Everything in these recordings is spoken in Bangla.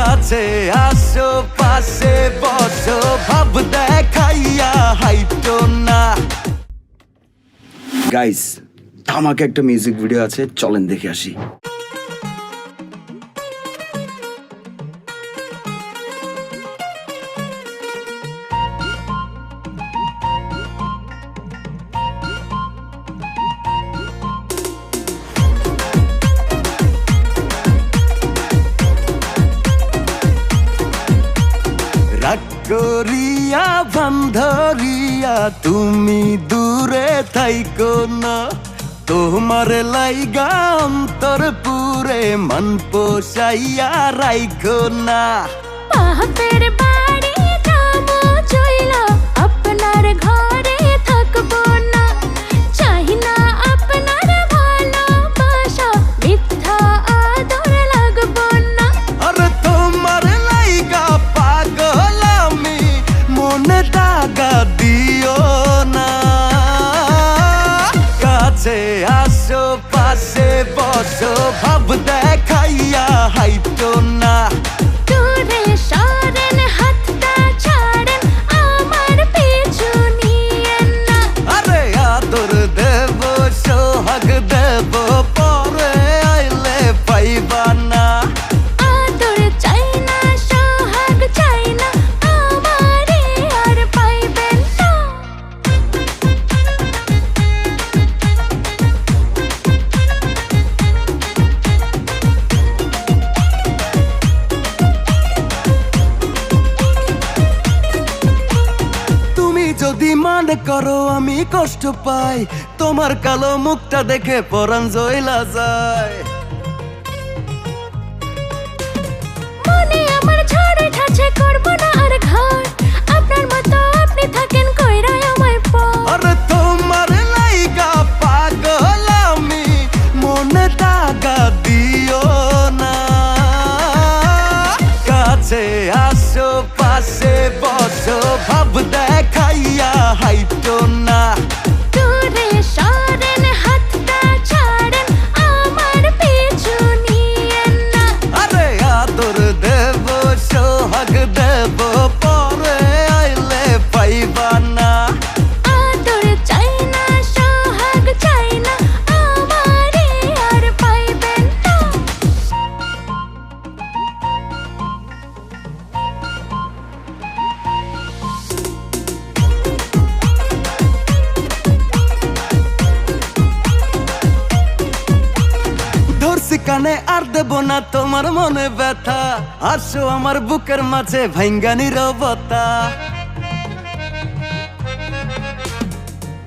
কাছে আসো পাশে বসো ভাব দেখাইয়া হাইটো না। গাইস, আমাকে একটা মিউজিক ভিডিও আছে, চলেন দেখে আসি। রাগ করিয়া বান্ধরিয়া তুমি দূরে থাইকো না, তোমার লাইগা অন্তর পুরে মন পোষাইয়া রাইখো না। বাপের বাড়ি যাবো চইলা আপনার ঘরে থাকবো না, চাই না আপনার ভালোবাসা মিথ্যা আদর লাগবো না। আরে তোমার লাইগা পাগল আমি, মনে দাগা দিও না। কাছে আসো পাশে বসো ভাব দেখাইয়া হাইটো না। দূরে সরেন হাতটা ছাড়েন আমার পিছু নিয়েন না। আরে আদর দেব সোহাগ দেব পরে আইলে পাইবা না। আদর চাই না সোহাগ চাই না আমারে আর পাইবেন না। তুমি যদি মনে করো আমি কষ্ট পাই, তোমার কালো মুখটা দেখে পরাণ জইলা যায়। মনে আমার ঝড়ে ঠাছে করবো না আর ঘর, আপনার মতো আপনি থাকেন কইরা আমায় পর। আরে তোমার লাইগা পাগল আমি, মনে দাগা দিও না। কাছে আসো পাশে বসো ভাব দেখাইয়া হাইটো না। দূরে সরেন হাতটা ছাড়েন আমার পিছু নিয়েন না। আরে আদর দেব সোহাগ দেব পরে আইলে পাইবা না। আদর চাই না সোহাগ চাই না আমারে আর পাইবেন না। ধরছি কানে আর দেব না তোমার মনে ব্যথা, আসো আমার বুকের মাঝে ভাঙ্গা নীরবতা।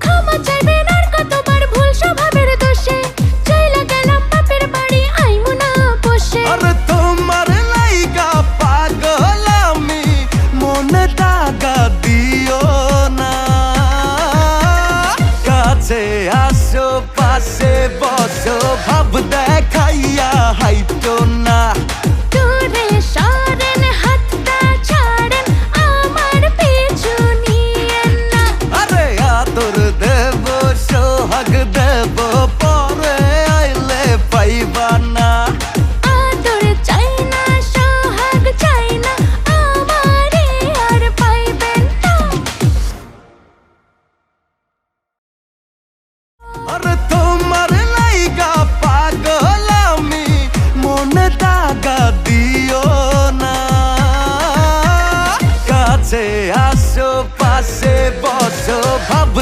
ক্ষমা চাইবেন আর কতবার ভুল স্বভাবের দোষে, চইলা গেলাম বাপের বাড়ি আইমু না বসে। আরে তোমার লাইগা পাগল আমি, মনে দাগা দিও না। কাছে আসো পাশে বসো ভাব দেখাইয়া হাইটো না। দূরে সরেন হাতটা ছাড়েন আমার পিছু নিয়েন না। আরে আদর দেব সোহাগ দেব পরে আইলে পাইবা না। আদর চাই না সোহাগ চাই না আমারে আর পাইবেন না। আরে তোমার লাইগা পাগল আমি, মনে দাগা দিও না। কাছে আসো পাশে বসো ভাব